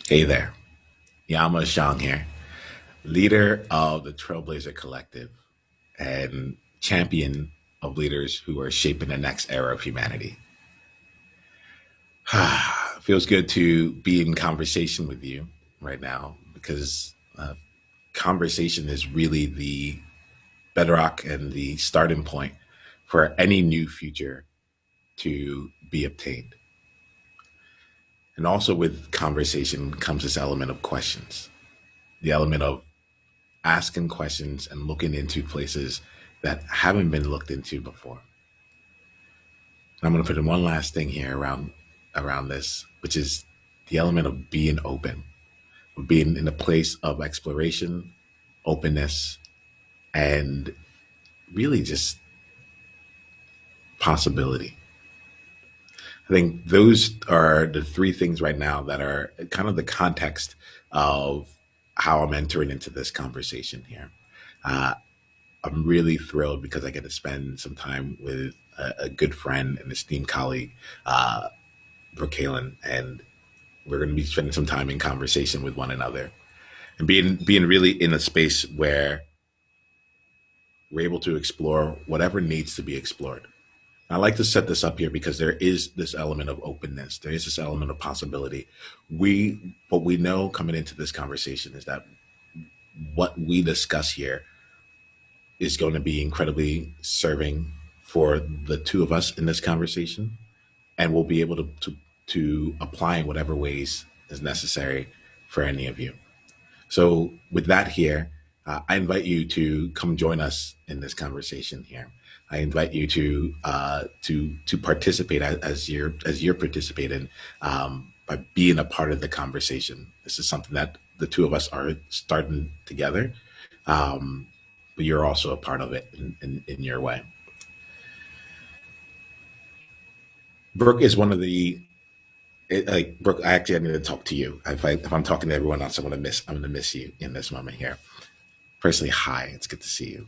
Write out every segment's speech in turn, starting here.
Hey there, Yama Shang here, leader of the Trailblazer Collective and champion of leaders who are shaping the next era of humanity. Feels good to be in conversation with you right now because conversation is really the bedrock and the starting point for any new future to be obtained. And also with conversation comes this element of questions, the element of asking questions and looking into places that haven't been looked into before. And I'm going to put in one last thing here around this, which is the element of being open, of being in a place of exploration, openness, and really just possibility. I think those are the three things right now that are kind of the context of how I'm entering into this conversation here. Uh, I'm really thrilled because I get to spend some time with a good friend and esteemed colleague, uh, Brooke Halen, and we're going to be spending some time in conversation with one another and being really in a space where we're able to explore whatever needs to be explored. I like to set this up here because there is this element of openness. There is this element of possibility. What we know coming into this conversation is that what we discuss here is going to be incredibly serving for the two of us in this conversation, and we'll be able to apply in whatever ways is necessary for any of you. So, with that here, I invite you to come join us in this conversation here. I invite you to participate as you're participating by being a part of the conversation. This is something that the two of us are starting together, um, but you're also a part of it in your way. Brooke is one of like Brooke. I need to talk to you. If I'm talking to everyone else, I'm gonna miss you in this moment here. Firstly, hi. It's good to see you.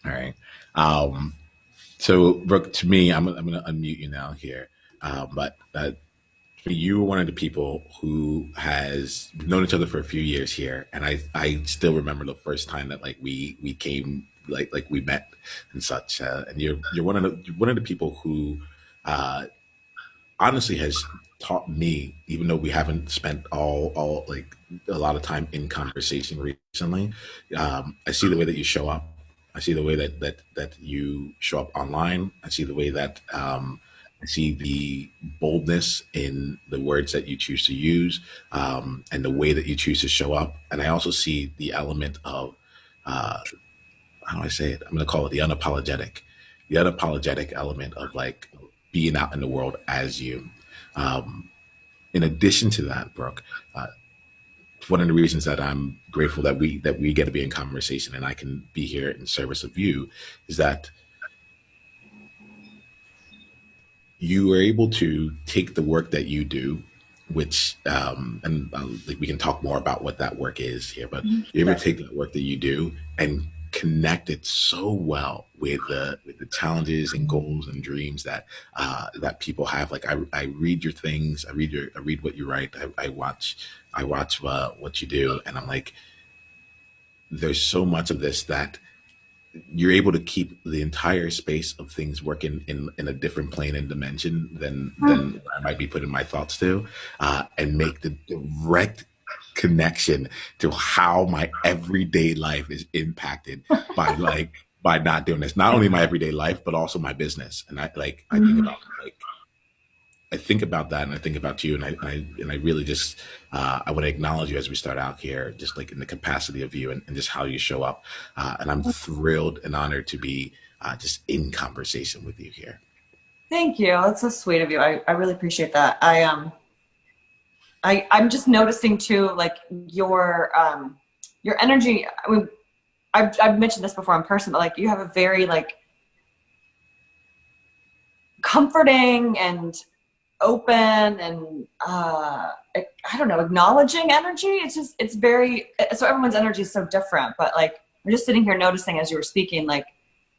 All right. Um, so, Brooke, to me, I'm going to unmute you now here. But you were one of the people who has known each other for a few years here, and I still remember the first time that like we came like we met and such. And you're one of the people who uh, honestly has taught me, even though we haven't spent all like a lot of time in conversation recently. I see the way that you show up. I see the way that you show up online. I see the way that I see the boldness in the words that you choose to use, and the way that you choose to show up. And I also see the element of uh, how do I say it? I'm going to call it the unapologetic element of like being out in the world as you. Um, in addition to that, Brooke, uh, one of the reasons that I'm grateful that we get to be in conversation and I can be here in service of you is that you are able to take the work that you do, which and like we can talk more about what that work is here, but you're able Sure. to take that work that you do and connect it so well with the challenges and goals and dreams that people have. Like I read your things, I read what you write, I watch what you do, and I'm like, there's so much of this that you're able to keep the entire space of things working in a different plane and dimension than I might be putting my thoughts to, and make the direct connection to how my everyday life is impacted by not doing this. Not only my everyday life, but also my business. And I think Mhm. about like I think about that and I think about you and I really just I want to acknowledge you as we start out here, just like in the capacity of you and just how you show up. And I'm thrilled and honored to be just in conversation with you here. Thank you. That's so sweet of you. I really appreciate that. I'm just noticing too, like your energy. I mean, I've mentioned this before in person, but like you have a very like comforting and open and I don't know, acknowledging energy. It's just it's very so everyone's energy is so different, but like I'm just sitting here noticing as you were speaking, like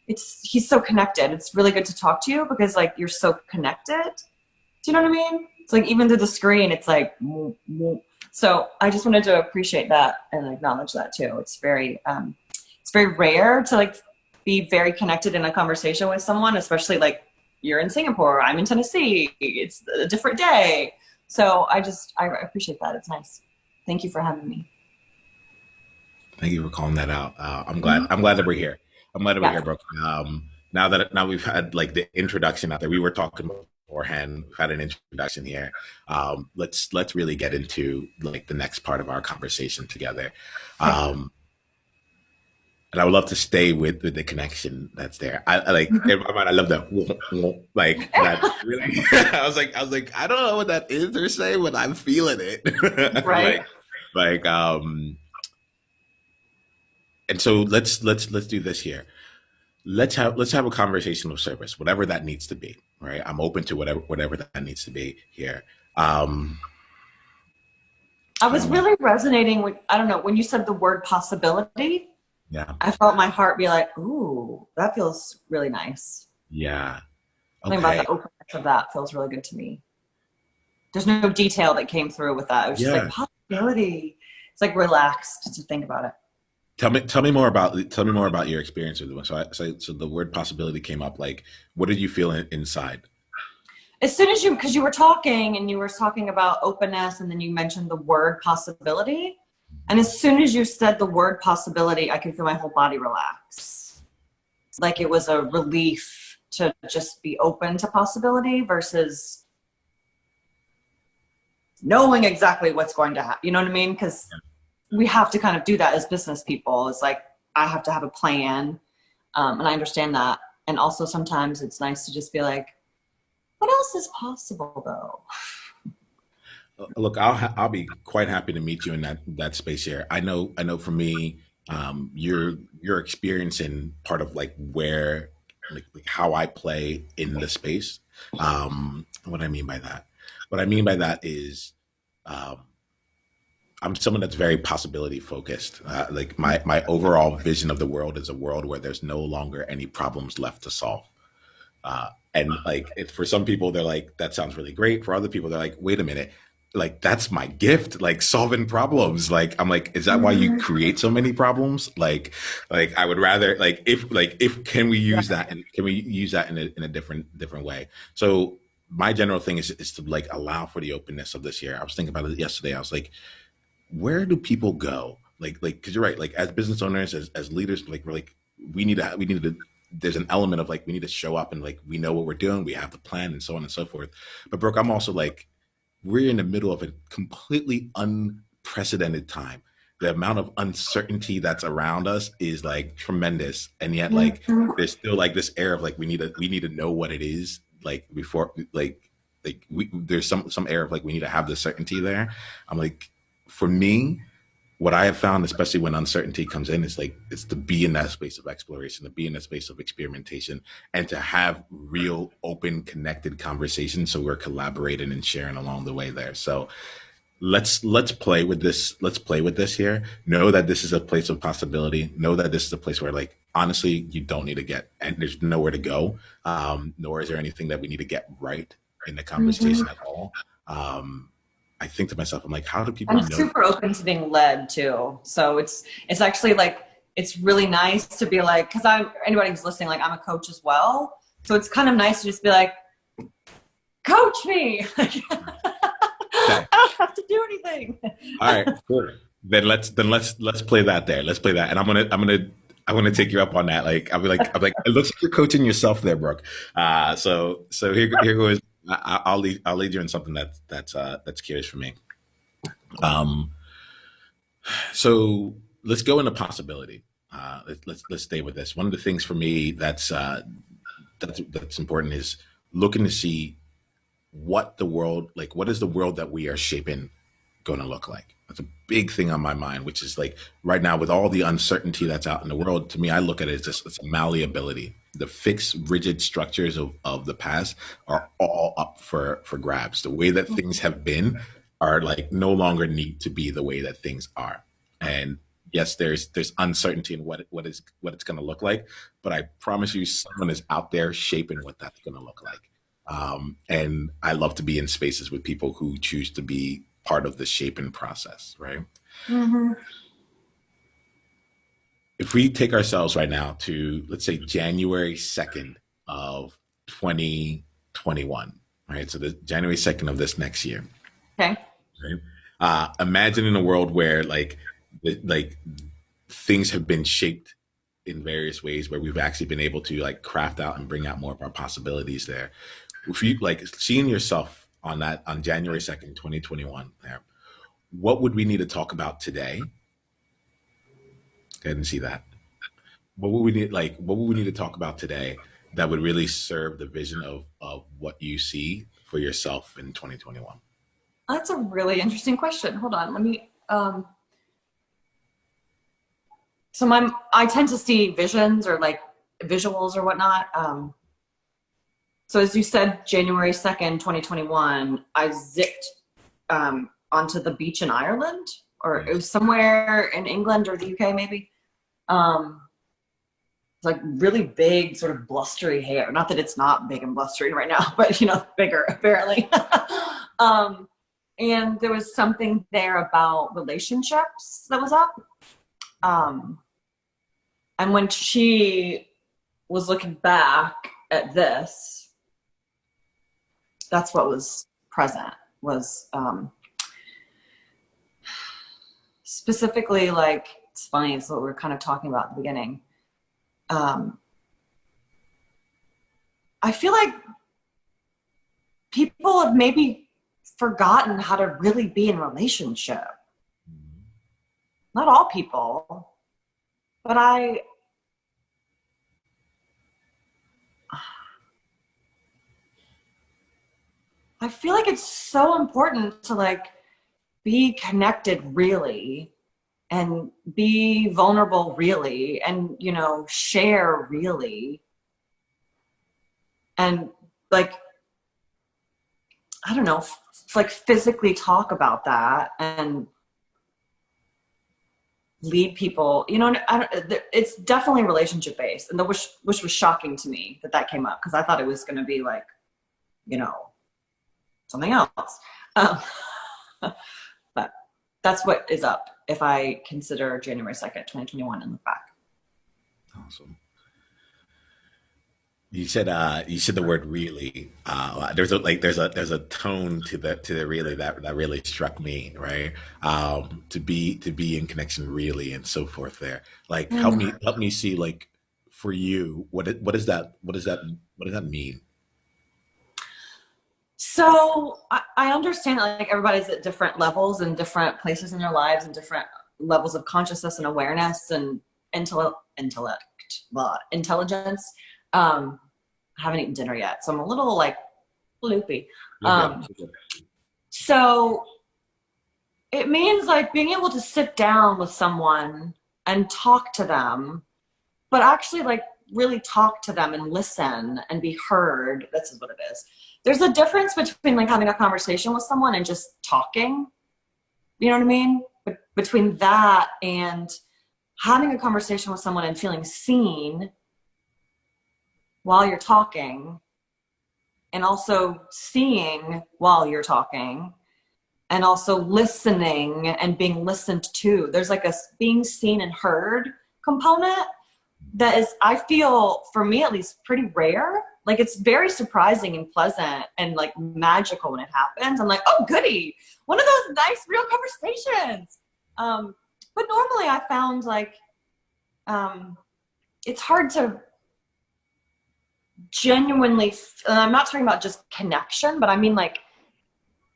it's he's so connected. It's really good to talk to you because like you're so connected. Do you know what I mean? It's like even through the screen, it's like So I just wanted to appreciate that and acknowledge that too. It's very rare to like be very connected in a conversation with someone, especially like you're in Singapore, I'm in Tennessee. It's a different day. So I appreciate that. It's nice. Thank you for having me. Thank you for calling that out. I'm glad. Mhm. I'm glad that we're here. I'm glad that we're Yeah. here, Brooke. Now we've had like the introduction out there. We were talking beforehand. We've had an introduction here. Let's really get into like the next part of our conversation together. Okay. Um, and I would love to stay with the connection that's there. I like in my mind. I love that. Like that. Really. I was like, I don't know what that is per se, but I'm feeling it. Right. like and so let's do this here. Let's have a conversation of service, whatever that needs to be. Right. I'm open to whatever that needs to be here. Um, I I was don't know. really resonating with, I don't know, when you said the word possibility, Yeah. I felt my heart be like, ooh, that feels really nice. Yeah. Something about Okay. the openness of that feels really good to me. There's no detail that came through with that. It was just like Yeah. possibility. It's like relaxed to think about it. Tell me more about your experience with it. So the word possibility came up. Like, what did you feel inside? As soon as because you were talking and you were talking about openness and then you mentioned the word possibility. And as soon as you said the word possibility, I could feel my whole body relax. Like it was a relief to just be open to possibility versus knowing exactly what's going to happen. You know what I mean? Because we have to kind of do that as business people. It's like I have to have a plan, and I understand that. And also sometimes it's nice to just be like, what else is possible though? Look, I'll be quite happy to meet you in that space here. I know for me, you're experiencing part of like where like how I play in the space. What I mean by that, what I mean by that is, um, I'm someone that's very possibility focused. Like my overall vision of the world is a world where there's no longer any problems left to solve. And like for some people, they're like, that sounds really great. For other people, they're like, wait a minute, like that's my gift, like solving problems. Like I'm like, is that why you Mm-hmm. create so many problems? Like I would rather like if can we Yeah. use that and can we use that in a different way? So my general thing is to like allow for the openness of this year. I was thinking about it yesterday. I was like, where do people go? Like, because you're right. Like as business owners, as leaders, like we're like we need to. There's an element of like we need to show up and like we know what we're doing, we have the plan, and so on and so forth. But Brooke, I'm also like we're in the middle of a completely unprecedented time. The amount of uncertainty that's around us is like tremendous, and yet like Mm-hmm. there's still like this air of like we need to know what it is like before there's some air of like we need to have the certainty there. I'm like for me, what I have found, especially when uncertainty comes in, is like it's to be in that space of exploration, to be in that space of experimentation, and to have real, open, connected conversations. So we're collaborating and sharing along the way there. So let's play with this. Let's play with this here. Know that this is a place of possibility. Know that this is a place where, like, honestly, you don't need to get, and there's nowhere to go. Nor is there anything that we need to get right in the Mm-hmm. conversation at all. Um, I think to myself, I'm like, how do people I'm know? super open to being led too. So it's actually like it's really nice to be like because I'm anybody who's listening, like I'm a coach as well. So it's kind of nice to just be like, coach me. I Okay. don't have to do anything. All right, cool. Then let's play that there. Let's play that, and I'm gonna take you up on that. Like I'm like it looks like you're coaching yourself there, Brooke. So here goes. I'll lead you in something that's curious for me. Um, so let's go into possibility. Let's stay with this. One of the things for me that's important is looking to see what is the world that we are shaping going to look like. That's a big thing on my mind, which is like right now with all the uncertainty that's out in the world. To me, I look at it as just it's malleability. The fixed, rigid structures of the past are all up for grabs. The way that things have been are like no longer need to be the way that things are. And yes, there's uncertainty in what it's going to look like, but I promise you, someone is out there shaping what that's going to look like. And I love to be in spaces with people who choose to be part of the shaping process, right? Mm-hmm. If we take ourselves right now to, let's say, January 2nd of 2021, right? So the January 2nd of this next year, Okay. right? Imagine in a world where like things have been shaped in various ways where we've actually been able to like craft out and bring out more of our possibilities there. If you like seeing yourself on that on January 2nd, 2021 there, what would we need to talk about today? Go ahead and see that. What would we need to talk about today that would really serve the vision of what you see for yourself in 2021? That's a really interesting question. Hold on. Let me, I tend to see visions or like visuals or whatnot. So as you said, January 2nd, 2021, I zipped onto the beach in Ireland, or it was somewhere in England or the UK maybe. Like really big, sort of blustery hair. Not that it's not big and blustery right now, but you know, bigger apparently. And there was something there about relationships that was up. And when she was looking back at this, that's what was present, was specifically, like, it's funny, it's what we were kind of talking about at the beginning. I feel like people have maybe forgotten how to really be in a relationship. Not all people, but I feel like it's so important to like be connected really and be vulnerable really and, you know, share really. And like, I don't know, like physically talk about that and lead people, you know, it's definitely relationship based. And which was shocking to me that came up, because I thought it was going to be like, you know, something else. But that's what is up if I consider January 2nd, 2021 and look back. Awesome. You said the word really. There's a tone to the really that really struck me, right? To be in connection really and so forth there. Like help me see, like, for you, what does that mean? So I understand that like everybody's at different levels and different places in their lives and different levels of consciousness and awareness and intelligence. I haven't eaten dinner yet, so I'm a little like loopy. So it means like being able to sit down with someone and talk to them, but actually like really talk to them and listen and be heard. This is what it is. There's a difference between like having a conversation with someone and just talking. You know what I mean? But between that and having a conversation with someone and feeling seen while you're talking, and also seeing while you're talking, and also listening and being listened to. There's like a being seen and heard component that is, I feel, for me at least, pretty rare. Like it's very surprising and pleasant and like magical when it happens. I'm like, oh goody, one of those nice real conversations. But normally I found like it's hard to genuinely, I'm not talking about just connection, but I mean like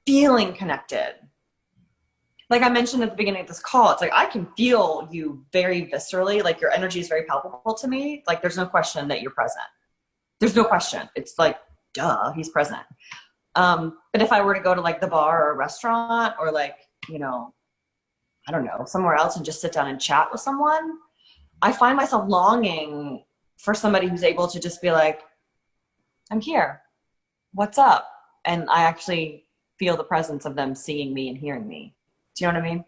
feeling connected. Like I mentioned at the beginning of this call, it's like I can feel you very viscerally, like your energy is very palpable to me. Like there's no question that you're present. There's no question. It's like, duh, he's present. But if I were to go to like the bar or a restaurant or like, you know, I don't know, somewhere else and just sit down and chat with someone, I find myself longing for somebody who's able to just be like, I'm here. What's up? And I actually feel the presence of them seeing me and hearing me. Do you know what I mean?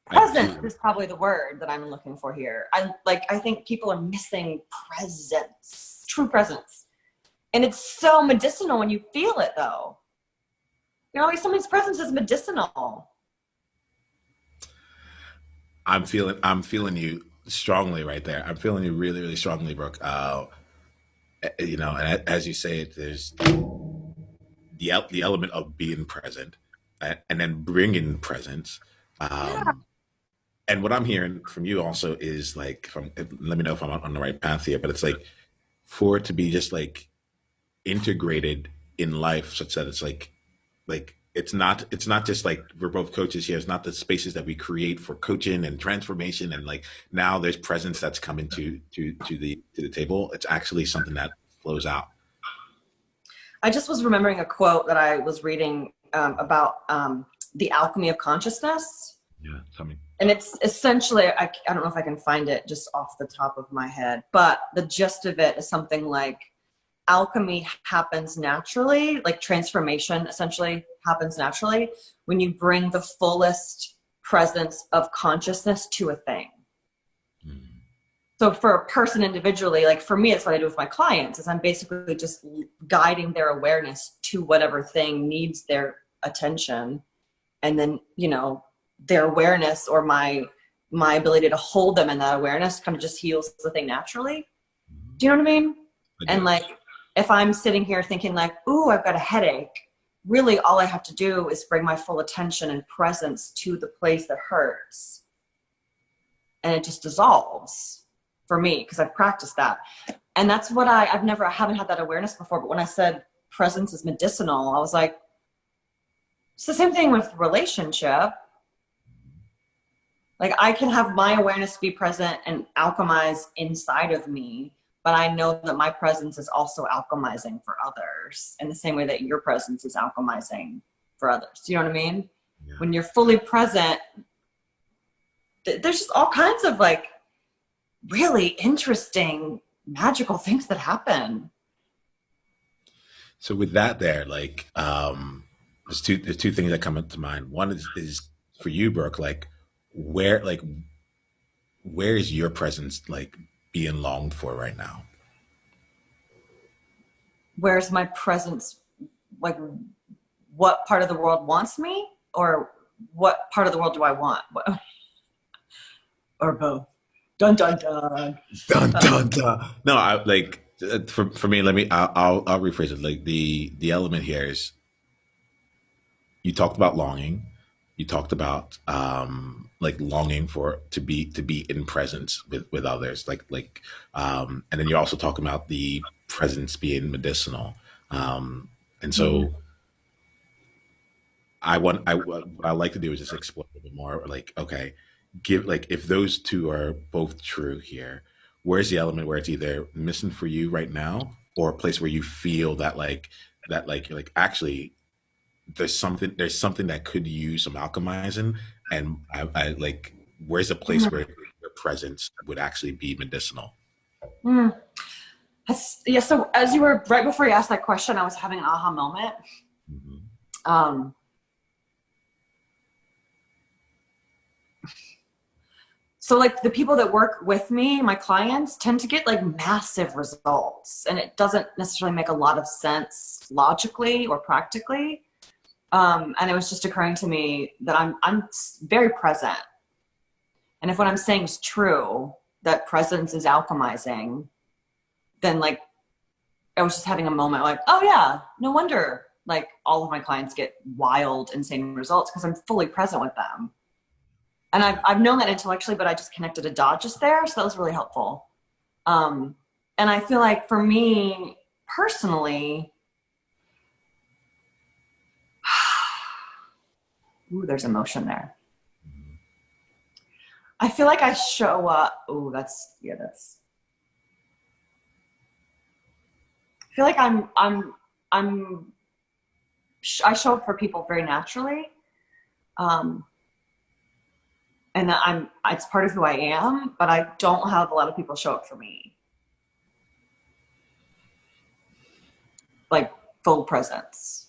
Presence is probably the word that I'm looking for here. I think people are missing presence, true presence. And it's so medicinal when you feel it though. Somebody's presence is medicinal. I'm feeling you strongly right there. I'm feeling you really, really strongly, Brooke. And as you say it, there's the element of being present, and then bringing presence. Yeah. Um, and what I'm hearing from you also is like, let me know if I'm on the right path here, but it's like for it to be just like integrated in life, such that it's like it's not just like we're both coaches here. It's not the spaces that we create for coaching and transformation, and like now there's presence that's coming to the table. It's actually something that flows out. I just was remembering a quote that I was reading about the alchemy of consciousness. Yeah, tell me. And it's essentially, I don't know if I can find it just off the top of my head, but the gist of it is something like alchemy happens naturally, like transformation essentially happens naturally when you bring the fullest presence of consciousness to a thing. Mm. So for a person individually, like for me, it's what I do with my clients is I'm basically just guiding their awareness to whatever thing needs their attention. And then, their awareness or my ability to hold them in that awareness kind of just heals the thing naturally. Do you know what I mean? And like, if I'm sitting here thinking like, ooh, I've got a headache, really all I have to do is bring my full attention and presence to the place that hurts. And it just dissolves for me because I've practiced that. And that's what I haven't had that awareness before. But when I said presence is medicinal, I was like, it's the same thing with relationship. Like I can have my awareness be present and alchemize inside of me, but I know that my presence is also alchemizing for others in the same way that your presence is alchemizing for others. Do you know what I mean? Yeah. When you're fully present, there's just all kinds of like really interesting, magical things that happen. So with that, there, like, there's two things that come up to mind. One is for you, Brooke, like where like where is your presence like being longed for right now? Where's my presence? Like what part of the world wants me or what part of the world do I want? Or both. Dun, dun, dun. Dun dun dun. No, I like for me. I'll rephrase it. Like the element here is you talked about longing. You talked about like longing for to be in presence with others. And then you're also talking about the presence being medicinal. And Mhm. so what I like to do is just explore a little bit more. Like, okay, give like if those two are both true here, where's the element where it's either missing for you right now, or a place where you feel that you're like actually there's something that could use some alchemizing, and I like where's a place where your presence would actually be medicinal. Mm. Yeah, so as you were right before you asked that question, I was having an aha moment. Hmm. Um, so like the people that work with me, my clients tend to get like massive results and it doesn't necessarily make a lot of sense logically or practically. And it was just occurring to me that I'm very present. And if what I'm saying is true, that presence is alchemizing, then like I was just having a moment like, oh yeah, no wonder like all of my clients get wild, insane results because I'm fully present with them. And I've known that intellectually, but I just connected a dot just there. So that was really helpful. Um, and I feel like for me personally, ooh, there's emotion there. I feel like I show up. Ooh, I feel like I'm, I show up for people very naturally. Um, and that it's part of who I am, but I don't have a lot of people show up for me. Like full presence.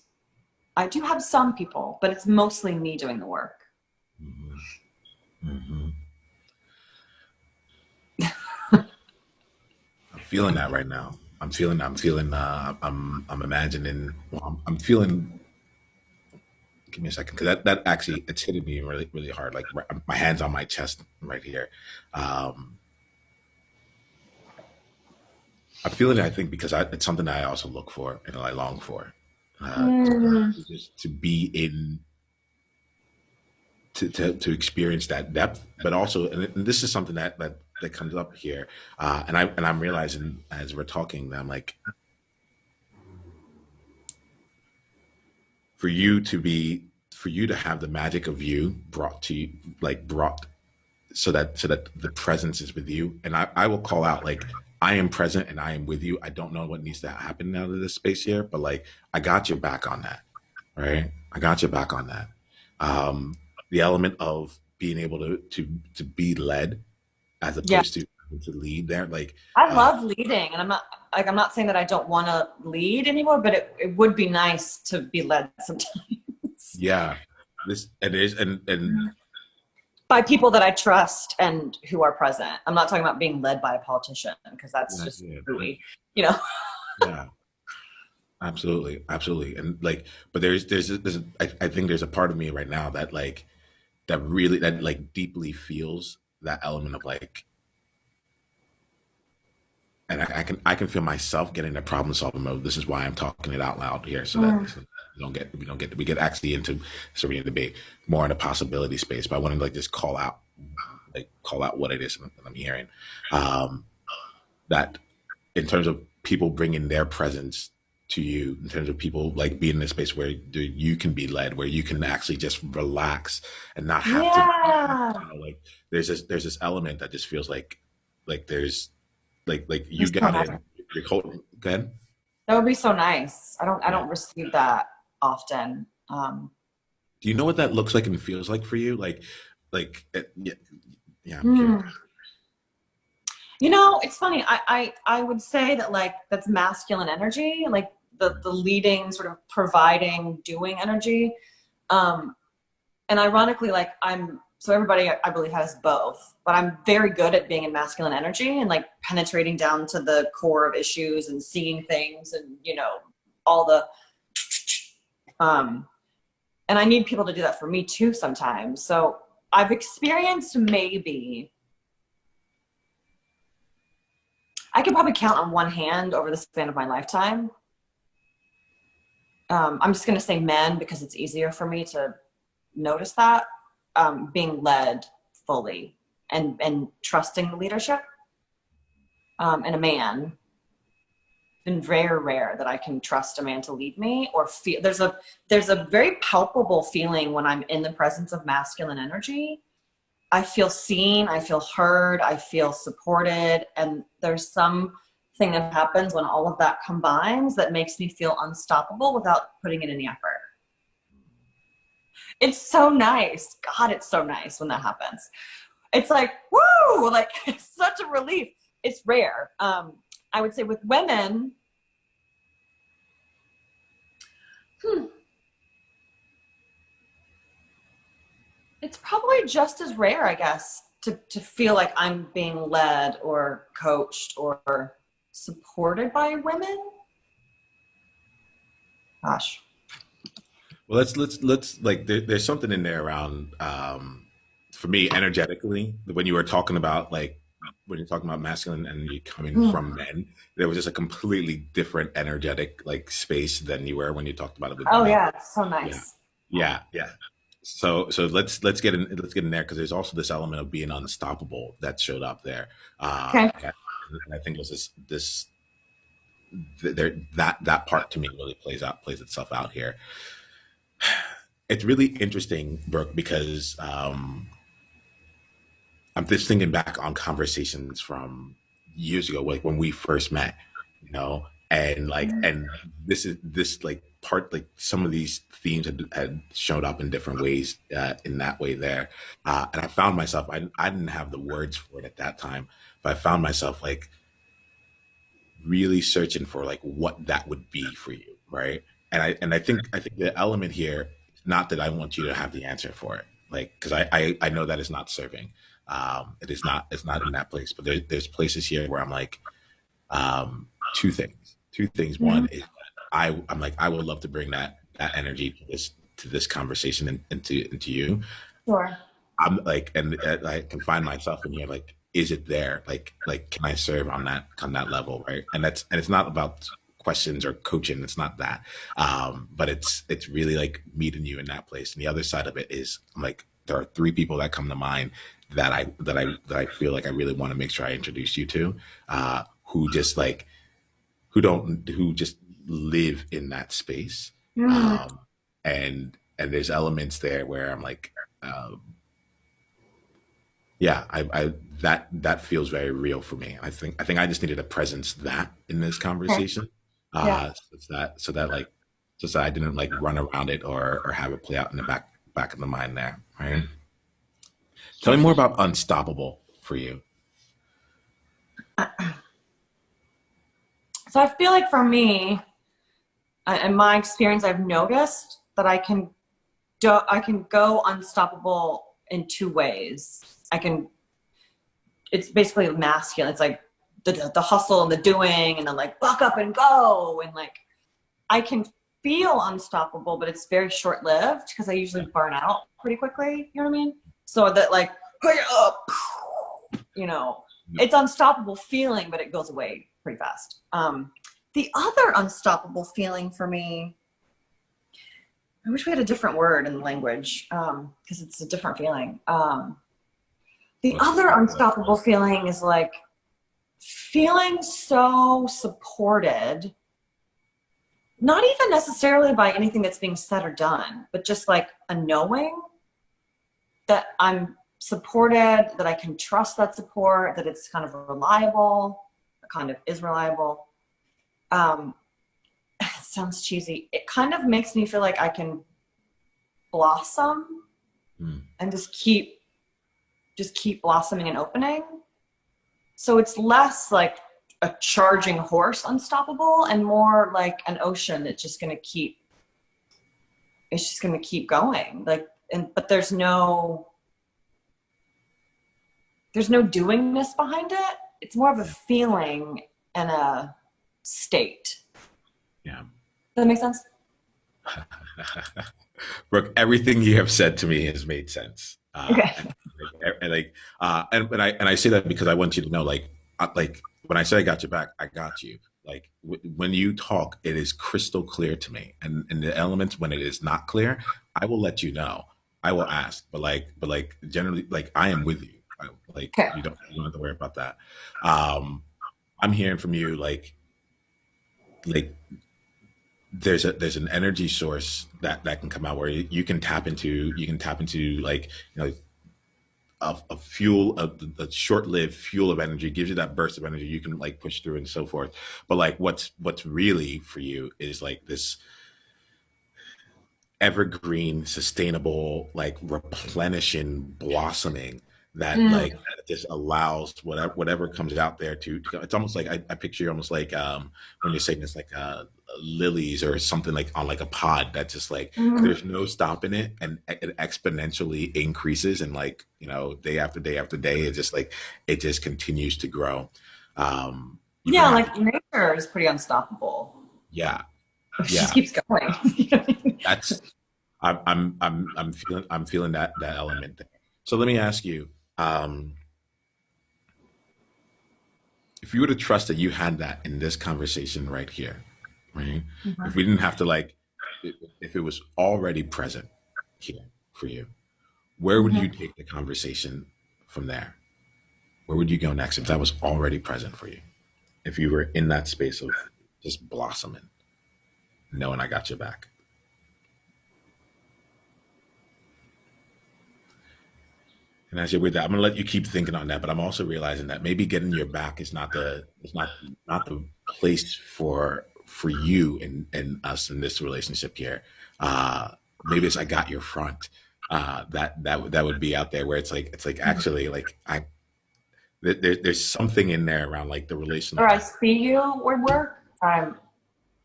I do have some people, but it's mostly me doing the work. Hmm. Hmm. I'm feeling that right now. I'm feeling. I'm imagining. Well, I'm feeling give me a second, because that actually it's hitting me really really hard. Like my hands on my chest right here. Um, I'm feeling it, I think, because it's something that I also look for and I long for. Uh, Mm. just to be in to experience that depth, but also, and this is something that comes up here, and I'm realizing as we're talking that I'm like, for you to be for you to have the magic of you brought to you, like brought so that the presence is with you, and I will call out like, I am present and I am with you. I don't know what needs to happen out of this space here, but like, I got your back on that, right? I got your back on that. um the element of being able to be led as Yeah, opposed to lead there, like, I uh love leading, and I'm not saying that I don't want to lead anymore, but it would be nice to be led sometimes yeah, this it is, and by people that I trust and who are present. I'm not talking about being led by a politician because that's yeah, just yeah, hooey, you know. yeah, absolutely, absolutely. And like, but I think there's a part of me right now that like, that really, that like deeply feels that element of like, and I can feel myself getting the problem solving mode. This is why I'm talking it out loud here, Mm. so we get actually into Serena debate more in a possibility space. But I want to like just call out what it is that I'm hearing. Um, that in terms of people bringing their presence to you, in terms of people like being in a space where you can be led, where you can actually just relax and not have to, Yeah. like, there's this element that just feels like there's like you It's so got nice. in, you're holding, go ahead. That would be so nice. I Yeah. don't receive that often. Do you know what that looks like and feels like for you? Yeah, yeah, I'm curious. Hmm. You know, it's funny. I would say that like that's masculine energy, like the leading, sort of providing, doing energy. Um, and ironically, like I'm so everybody I believe has both, but I'm very good at being in masculine energy and like penetrating down to the core of issues and seeing things and all the um and I need people to do that for me too sometimes. So I've experienced maybe I could probably count on one hand over the span of my lifetime. I'm just going to say men because it's easier for me to notice that being led fully and trusting the leadership. And a man, been very rare that I can trust a man to lead me or feel. There's a very palpable feeling when I'm in the presence of masculine energy. I feel seen, I feel heard, I feel supported, and there's something that happens when all of that combines that makes me feel unstoppable without putting in any effort. It's so nice. God, it's so nice when that happens. It's like, woo, like it's such a relief. It's rare. I would say with women, hmm, it's probably just as rare, I guess, to feel like I'm being led or coached or supported by women. Gosh. Well, let's like, there's something in there around, for me, energetically, when you were talking about like, when you're talking about masculine energy coming Mm. from men, there was just a completely different energetic like space than you were when you talked about it with Oh women. yeah, it's so Yeah, nice. yeah. So let's get in there, because there's also this element of being unstoppable that showed up there. Okay. And I think it was this there that part to me really plays itself out here. It's really interesting, Brooke, because I'm just thinking back on conversations from years ago, like when we first met, and like, and this like part, like some of these themes had showed up in different ways, in that way there, and I found myself, I didn't have the words for it at that time, but I found myself like really searching for like what that would be for you, right? And I think the element here is not that I want you to have the answer for it, like, because I know that is not serving. It is not, it's not in that place, but there's places here where I'm like, two things. One Mhm. is that I'm like, I would love to bring that energy to this to this conversation and into you, Sure. I'm like, and I can find myself in here, like, is it there? Like, can I serve on that level, right? And it's not about questions or coaching. It's not that, but it's really like meeting you in that place. And the other side of it is, I'm like, there are three people that come to mind that I feel like I really want to make sure I introduce you to, who just like who just live in that space, Mm. um, and there's elements there where I'm like. Yeah, I that feels very real for me. I think I just needed a presence that in this Okay. conversation, Yeah. so that like so that I didn't like run around it or have it play out in the back of the mind there. Right. Tell me Okay. more about Unstoppable for you. So I feel like for me, in my experience, I've noticed that I can go unstoppable in two ways. I can it's basically masculine. It's like the hustle and the doing and the like buck up and go and like I can feel unstoppable, but it's very short lived because I usually burn out pretty quickly. You know what I mean? So that like hurry up, you know, it's unstoppable feeling, but it goes away pretty fast. The other unstoppable feeling for me, I wish we had a different word in the language because it's a different feeling. The What's other unstoppable feeling is like feeling so supported, not even necessarily by anything that's being said or done, but just like a knowing that I'm supported, that I can trust that support, that it's kind of reliable, kind of is reliable. Um, it sounds cheesy. It kind of makes me feel like I can blossom mm, and just keep blossoming and opening. So it's less like a charging horse unstoppable and more like an ocean that's just going to keep it's just going to keep going like and but there's no doingness behind it. It's more of a yeah, feeling and a state. yeah. Does that make sense? Brooke, everything you have said to me has made sense. Okay. And I say that because I want you to know, like when I say I got your back, I got you. Like when you talk, it is crystal clear to me, and the elements when it is not clear, I will let you know. I will ask, but like generally, like I am with you. Like Okay. you don't have to worry about that. Um, I'm hearing from you, like there's an energy source that can come out where you can tap into like a fuel a short-lived fuel of energy gives you that burst of energy you can like push through and so forth, but like what's really for you is like this evergreen sustainable like replenishing blossoming that Mm. like that just allows whatever comes out there to it's almost like I picture you almost like when you're saying it's like lilies or something like on like a pod that just like Mm. there's no stopping it and it exponentially increases and like day after day after day it just continues to grow. You don't Yeah, have to. like nature is pretty unstoppable. Yeah, It just yeah, keeps going. You know what I mean? that's I'm feeling that element there. So let me ask you, um, if you were to trust that you had that in this conversation right here, right? If Mhm. we didn't have to if it was already present here for you, where would you Mhm. take the conversation from there? Where would you go next if that was already present for you? If you were in that space of just blossoming, knowing I got your back. And as you're with that, I'm gonna let you keep thinking on that, but I'm also realizing that maybe getting your back is not the place for you and us in this relationship here. Maybe it's I got your front. That would be out there where it's like actually like there's something in there around like the relational. Or I see you would work.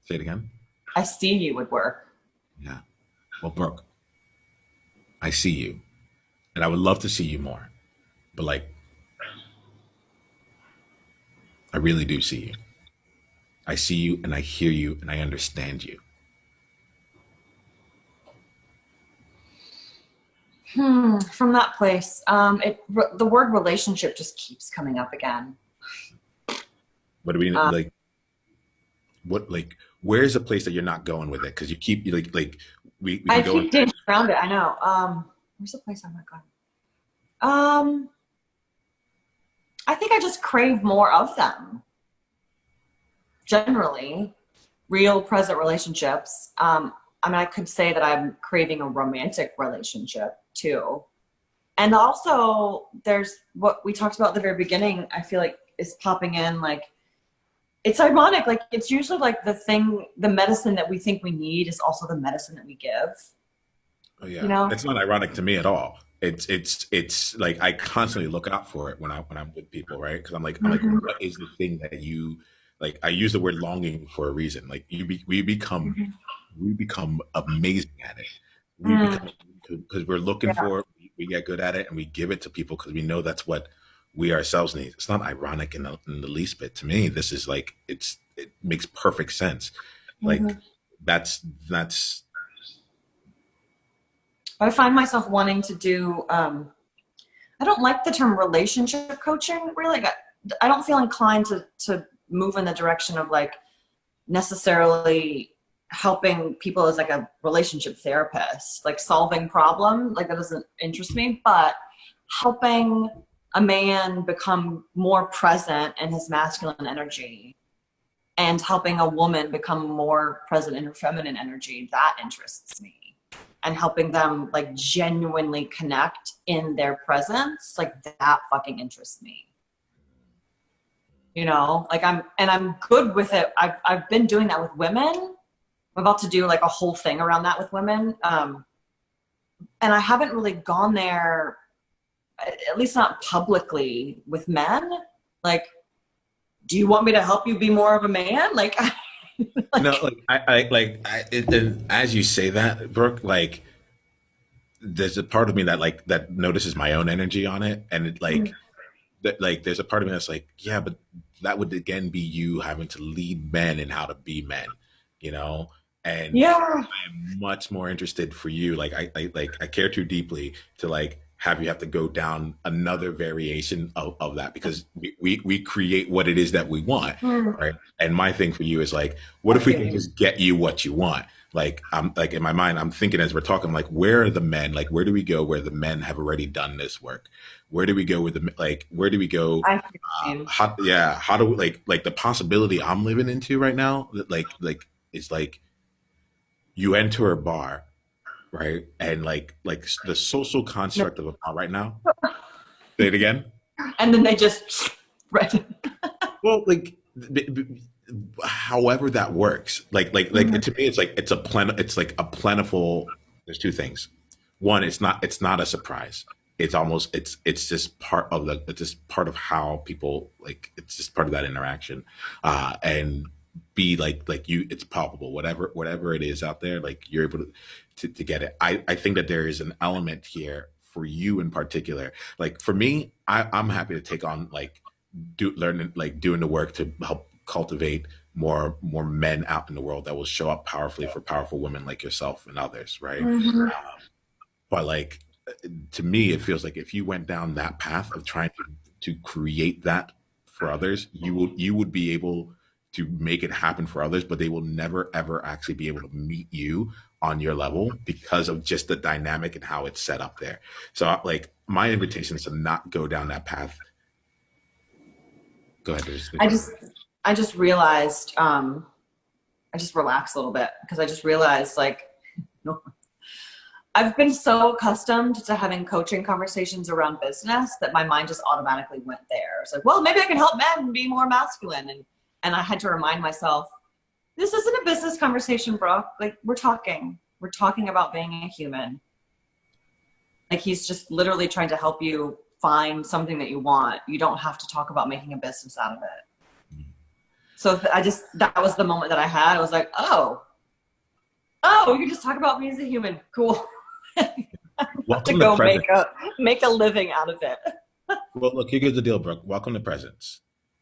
Say it again. I see you would work. Yeah. Well, Brooke, I see you, and I would love to see you more, but like I really do see you. I see you and I hear you and I understand you. From that place, the word relationship just keeps coming up again. What do we Um, like? What like? Where's the place that you're not going with it? Because you keep like we I can go in. keep dancing around it. I know. Where's the place I'm not going? Um, I think I just crave more of them. Generally, real present relationships. I mean, I could say that I'm craving a romantic relationship too. And also, there's what we talked about at the very beginning, I feel like is popping in. Like, it's ironic. Like, it's usually like the medicine that we think we need is also the medicine that we give, Oh you yeah, know? it's not ironic to me at all. It's like I constantly look out for it when I'm with people, right? Because I'm like, Mhm. what is the thing that you like? I use the word longing for a reason. Like Mhm. we become amazing at it. We Mm, become because we're looking yeah. for it. We get good at it, and we give it to people because we know that's what we ourselves need. It's not ironic in the least bit to me. This is like it makes perfect sense. Like Mhm. that's I find myself wanting to do, I don't like the term relationship coaching, really. Like, I don't feel inclined to move in the direction of like necessarily helping people as like a relationship therapist, like solving problem, like that doesn't interest me, but helping a man become more present in his masculine energy and helping a woman become more present in her feminine energy, that interests me. And helping them like genuinely connect in their presence, like that fucking interests me. You know, like I'm good with it. I've been doing that with women. I'm about to do like a whole thing around that with women. And I haven't really gone there, at least not publicly, with men. Like, do you want me to help you be more of a man? Like, no, like, like and as you say that, Brooke, like there's a part of me that like that notices my own energy on it, and it like that like there's a part of me that's like, yeah, but that would again be you having to lead men in how to be men, you know. And yeah. I'm much more interested for you. Like I care too deeply to like have you have to go down another variation of that because we create what it is that we want, Mm, right? And my thing for you is like, what I if we feel can you. just get you what you want? Like I'm like in my mind, I'm thinking as we're talking, like where are the men? Like where do we go where the men have already done this work? Where do we go with the like? Where do we go? I feel How yeah? How do we like the possibility I'm living into right now? Like is like you enter a bar, right? And like the social you. construct of a bar right now. Say it again. And then they just right. Well, like however that works, like Mhm. to me, it's like it's like a plentiful. There's two things. One, it's not a surprise. It's almost it's just part of the it's just part of how people like it's just part of that interaction, and be like you it's palpable whatever it is out there like you're able to get it. I think that there is an element here for you in particular. Like for me, I'm happy to take on like do learning like doing the work to help cultivate more men out in the world that will show up powerfully for powerful women like yourself and others, right? Mhm. But like to me, it feels like if you went down that path of trying to create that for others, you would be able to make it happen for others, but they will never ever actually be able to meet you on your level because of just the dynamic and how it's set up there. So like my invitation is to not go down that path. Go ahead. I There's just I just realized I just relaxed a little bit because I just realized like no, I've been so accustomed to having coaching conversations around business that my mind just automatically went there. It's like, well, maybe I can help men be more masculine, and I had to remind myself, this isn't a business conversation, bro. Like we're talking about being a human. Like he's just literally trying to help you find something that you want. You don't have to talk about making a business out of it. So I just that was the moment that I had. I was like, oh, you just talk about me as a human. Cool. Have to welcome to go present. make a living out of it. Well, look, here's the deal, Brooke. Welcome to presence,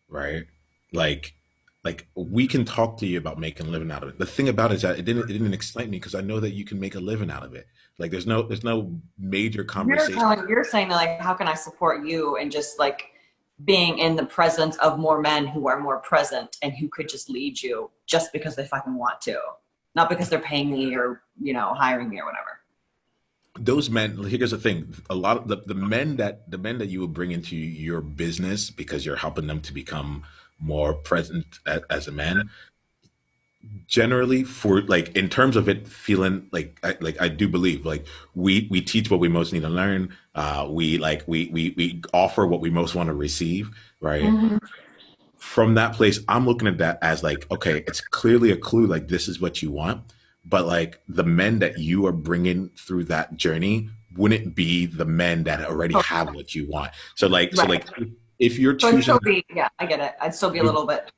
right? Like, like we can talk to you about making a living out of it. The thing about it is that it didn't excite me because I know that you can make a living out of it. Like there's no major conversation. You're saying that, like, how can I support you and just like being in the presence of more men who are more present and who could just lead you just because they fucking want to, not because they're paying me or, hiring me or whatever. Those men, here's the thing, a lot of the men that you will bring into your business because you're helping them to become more present as a man, generally, for like in terms of it feeling like I do believe like we teach what we most need to learn. We offer what we most want to receive, right? Mm-hmm. From that place, I'm looking at that as like, okay, it's clearly a clue, like this is what you want. But like the men that you are bringing through that journey wouldn't be the men that already Oh, have what you want. So like right. if you're So I'd choosing, still be, yeah, I get it. I'd still be a little bit,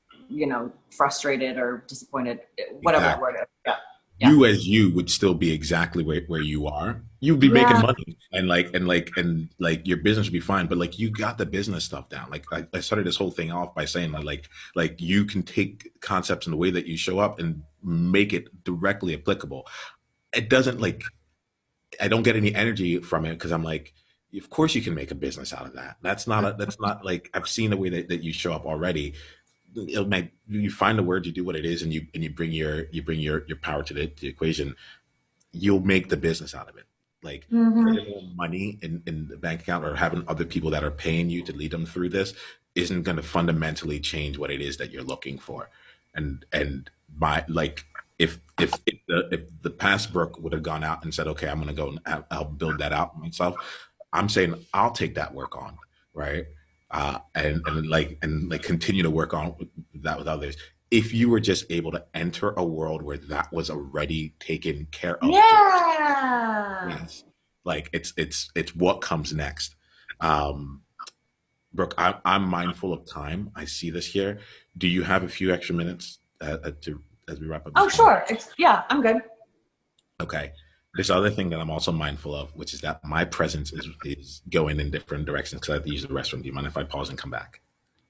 frustrated or disappointed, whatever the exactly, word is. Yeah. Yeah. you as you would still be exactly where you are. You'd be making Yeah. money and your business would be fine. But like you got the business stuff down. Like I started this whole thing off by saying that like you can take concepts in the way that you show up and make it directly applicable. It doesn't like I don't get any energy from it because I'm like, of course you can make a business out of that. That's not like I've seen the way that you show up already. You find the word, you do what it is, and you bring your power to the equation. You'll make the business out of it. Like Mm-hmm. getting more money in the bank account or having other people that are paying you to lead them through this isn't going to fundamentally change what it is that you're looking for. And my like if the past Brooke would have gone out and said, okay, I'm going to go and I'll build that out myself. I'm saying I'll take that work on, right? And continue to work on that with others. If you were just able to enter a world where that was already taken care of for Yeah. yes, like it's what comes next. Um, Brooke, I'm mindful of time. I see this here. Do you have a few extra minutes to as we wrap up this Oh, conversation? sure. Yeah, I'm good. Okay. This other thing that I'm also mindful of, which is that my presence is going in different directions because I have to use the restroom. Do you mind if I pause and come back?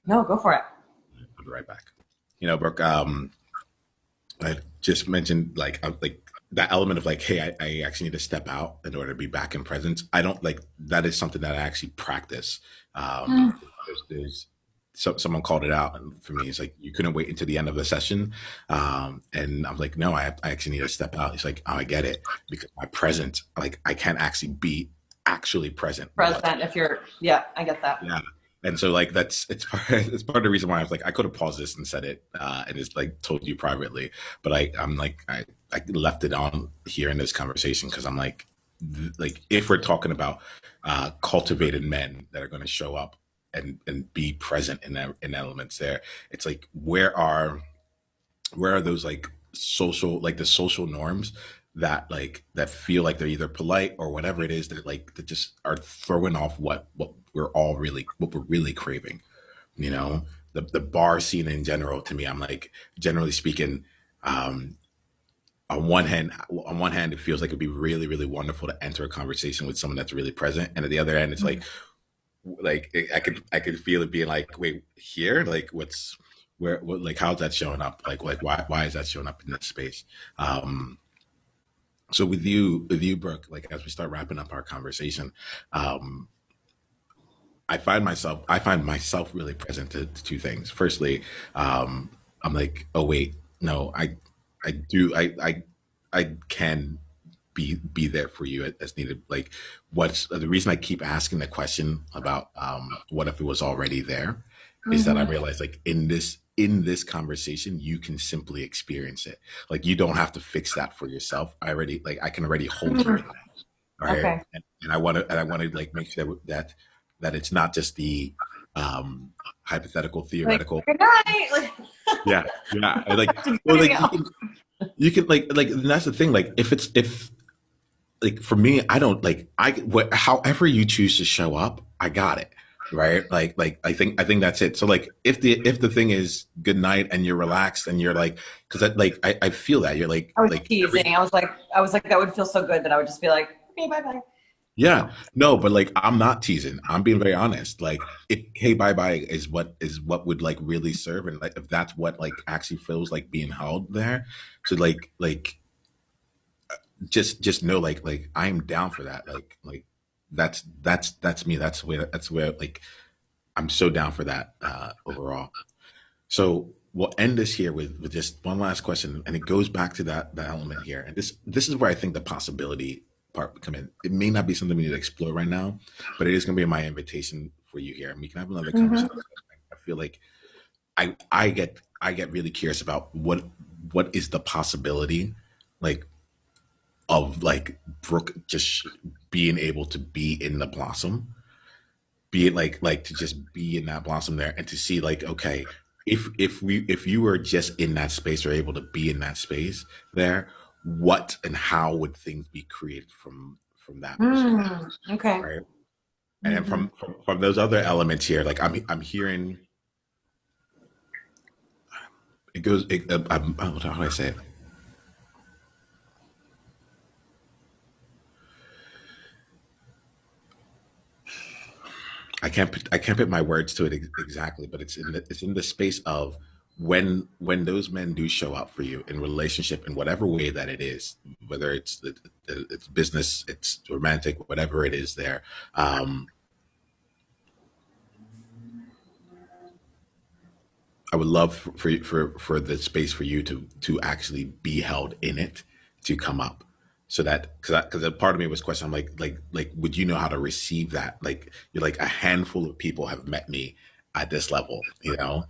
No, go for it. I'll be right back. Brooke, I just mentioned like that element of like, hey, I actually need to step out in order to be back in presence. I don't like that is something that I actually practice. Um, Mm. there's someone called it out for me. It's like you couldn't wait until the end of the session, and I'm like, no, I actually need to step out. He's like, oh, I get it because my presence, like, I can't actually be actually present. Present if you're, yeah, I get that. Yeah. And so like it's part of the reason why I was like I could have paused this and said it and just like told you privately, but I'm like I left it on here in this conversation because I'm like if we're talking about cultivated men that are going to show up and be present in elements there, it's like where are those like social like the social norms that that feel like they're either polite or whatever it is that just are throwing off what we're really craving, you know. The bar scene in general, to me, I'm like, generally speaking, um on one hand it feels like it'd be really really wonderful to enter a conversation with someone that's really present, and at the other end it's I could feel it being like, wait, here, like like how's that showing up, like why is that showing up in this space. So with you Brooke, like as we start wrapping up our conversation, um I find myself really present to two things. Firstly, I'm like, oh wait, no, I do I can be there for you as needed. Like, what's the reason I keep asking the question about what if it was already there, is that I Mm-hmm. realize like in this conversation you can simply experience it. Like you don't have to fix that for yourself. I can already hold you in that. All right. Okay. And I want to like make sure that it's not just the hypothetical Like, theoretical. good night. Like, Yeah, yeah. Well, getting like you out. can and that's the thing. Like if like for me, I don't like however you choose to show up, I got it. Right. Like I think that's it. So like if the thing is good night and you're relaxed and you're like, because I feel that you're like I was like every teasing. I was like, that would feel so good that I would just be like, okay, bye bye. Yeah, no, but like I'm not teasing. I'm being very honest. Like if hey bye bye is what would like really serve, and like if that's what like actually feels like being held there, so like just know like I'm down for that. Like that's me. That's where like I'm so down for that overall. So we'll end this here with just one last question, and it goes back to that element here. And this is where I think the possibility part come in. It may not be something we need to explore right now, but it is going to be my invitation for you here, and we can have another conversation. Hmm. I feel like I get really curious about what is the possibility like of like Brooke just being able to be in the blossom, be it like to just be in that blossom there and to see like okay if you were just in that space or able to be in that space there, what and how would things be created from that perspective, Mm, okay. right? And then Hmm. from those other elements here, like I'm hearing it goes how do I say it. I can't put my words to it exactly, but it's in the space of when those men do show up for you in relationship in whatever way that it is, whether it's business, it's romantic, whatever it is there. Um, I would love for the space for you to actually be held in it to come up, so that because a part of me was questioning, I'm like would you know how to receive that? Like you're like a handful of people have met me at this level, and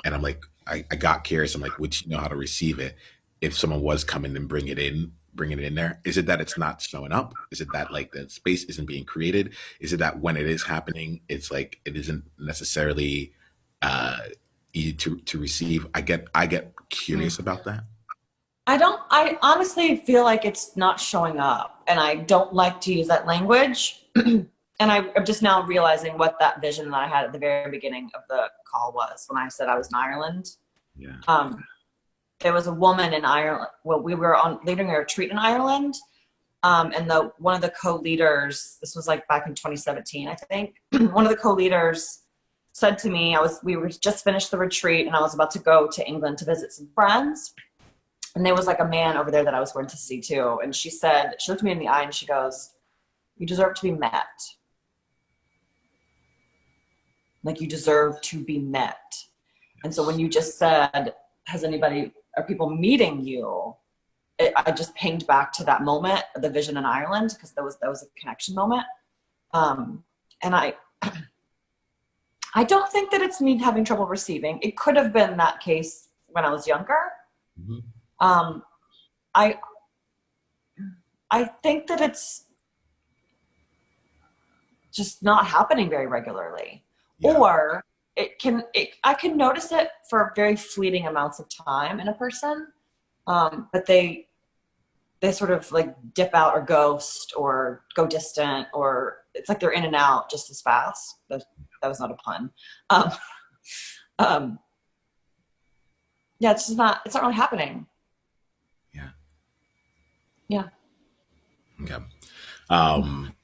I'm like I got curious. I'm like, would you know how to receive it if someone was coming and bringing it in there? Is it that it's not showing up? Is it that like the space isn't being created? Is it that when it is happening, it's like it isn't necessarily uh, easy to receive? I get curious about that. I honestly feel like it's not showing up, and I don't like to use that language. And I'm just now realizing what that vision that I had at the very beginning of the call was when I said I was in Ireland. Yeah. Um, there was a woman in Ireland. Well, we were on leading a retreat in Ireland, and the one of the co-leaders. This was like back in 2017, I think. One of the co-leaders said to me, we were just finished the retreat, and I was about to go to England to visit some friends. And there was like a man over there that I was going to see too. And she said, she looked me in the eye and she goes, "You deserve to be met. Like you deserve to be met." And so when Yes. you just said, are people meeting you? I just pinged back to that moment, the vision in Ireland, because that was a connection moment. Um, and I don't think that it's me having trouble receiving. It could have been that case when I was younger. Mhm. Um, I I think that it's just not happening very regularly, Yeah. or I can notice it for very fleeting amounts of time in a person, but they sort of like dip out or ghost or go distant, or it's like they're in and out just as fast. That was not a pun. um, um, yeah, it's not really happening. Yeah. Yeah. Okay. Um,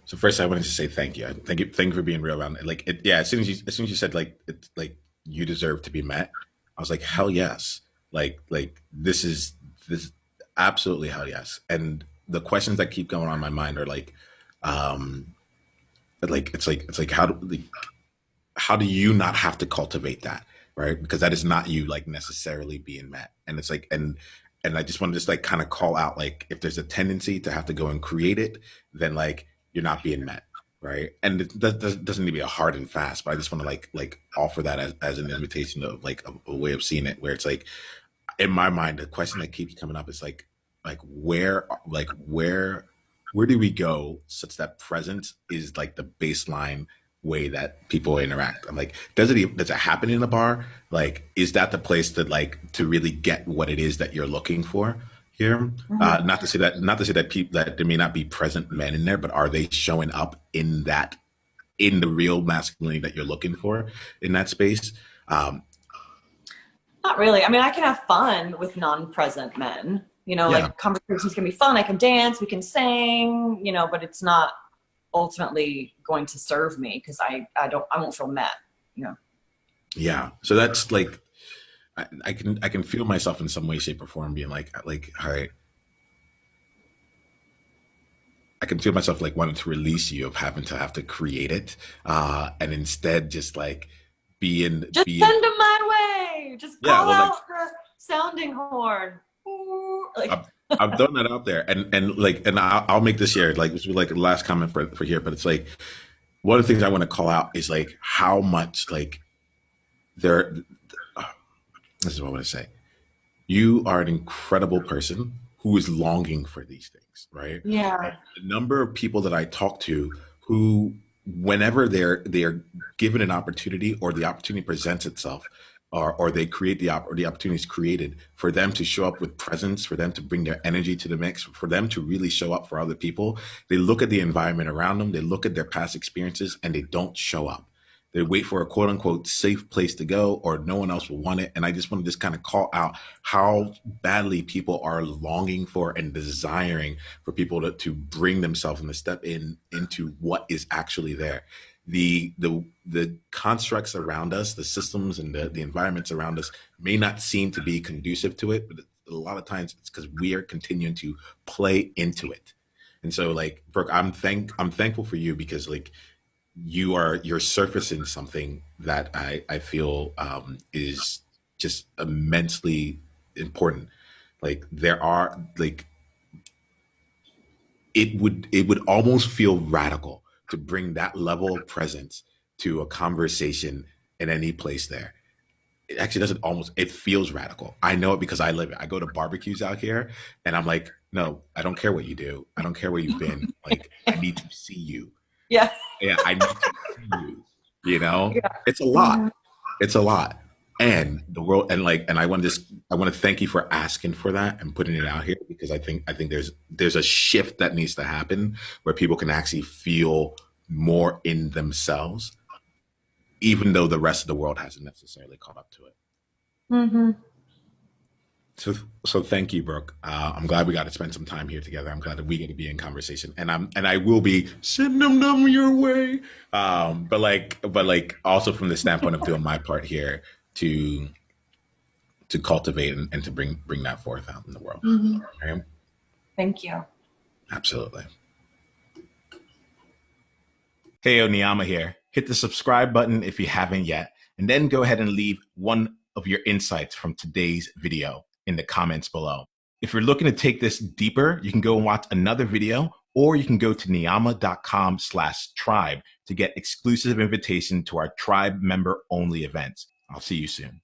so first, I wanted to say thank you. Thank you for being real around it. Like, it, yeah. As soon as you said like it's like you deserve to be met, I was like, hell yes. Like this absolutely hell yes. And the questions that keep going on in my mind are um, like it's like how do you not have to cultivate that, right? Because that is not you like necessarily being met, and it's like and I just want to just like kind of call out like if there's a tendency to have to go and create it, then like you're not being met, right? And doesn't need to be a hard and fast, but I just want to like offer that as an invitation of like a way of seeing it, where it's like in my mind the question that keeps coming up is like where do we go such that presence is like the baseline way that people interact. I'm like, does it happen in a bar? Like, is that the place that like to really get what it is that you're looking for here? Mhm. Not to say that people that there may not be present men in there, but are they showing up in the real masculinity that you're looking for in that space? Um, Not really. I mean, I can have fun with non-present men. Yeah. like conversations can be fun. I can dance, we can sing, but it's not ultimately going to serve me because I won't feel met. Yeah. So that's like, I can feel myself in some way, shape, or form being like, all right, I can feel myself like wanting to release you of having to have to create it, and instead just like Just be in. send them my way. Just Yeah. call Well, like out the sounding horn. Ooh, like, I've done that out there, and like, and I'll make this here, like this was like the last comment for here, but it's like one of the things I want to call out is like how much like there. This is what I want to say. You are an incredible person who is longing for these things, right? And yeah. the number of people that I talk to who, whenever they're given an opportunity or the opportunity presents itself, or they create or the opportunity is created for them to show up with presence, for them to bring their energy to the mix, for them to really show up for other people, they look at the environment around them, they look at their past experiences, and they don't show up. They wait for a quote unquote safe place to go, or no one else will want it. And I just want to just kind of call out how badly people are longing for and desiring for people to bring themselves and to step into what is actually there. The constructs around us, the systems and the environments around us may not seem to be conducive to it, but a lot of times it's because we are continuing to play into it. And so like Brooke, I'm thankful for you because like you're surfacing something that I feel is just immensely important. Like there are like it would almost feel radical to bring that level of presence to a conversation in any place there. It actually doesn't almost, it feels radical. I know it because I live it. I go to barbecues out here and I'm like, no, I don't care what you do. I don't care where you've been. Like I need to see you. Yeah. Yeah, I need to see you. You know, Yeah. it's a lot. Mhm. It's a lot. And the world, and like, and I want to thank you for asking for that and putting it out here because I think there's a shift that needs to happen where people can actually feel more in themselves, even though the rest of the world hasn't necessarily caught up to it. Mhm. So, so thank you, Brooke. I'm glad we got to spend some time here together. I'm glad that we get to be in conversation, and I will be sending them your way. But like also from the standpoint of doing my part here to cultivate and to bring that forth out in the world. Mhm. Okay? Thank you. Absolutely. Hey, Oniyama here. Hit the subscribe button if you haven't yet, and then go ahead and leave one of your insights from today's video in the comments below. If you're looking to take this deeper, you can go and watch another video, or you can go to niyama.com/tribe to get exclusive invitation to our tribe member only events. I'll see you soon.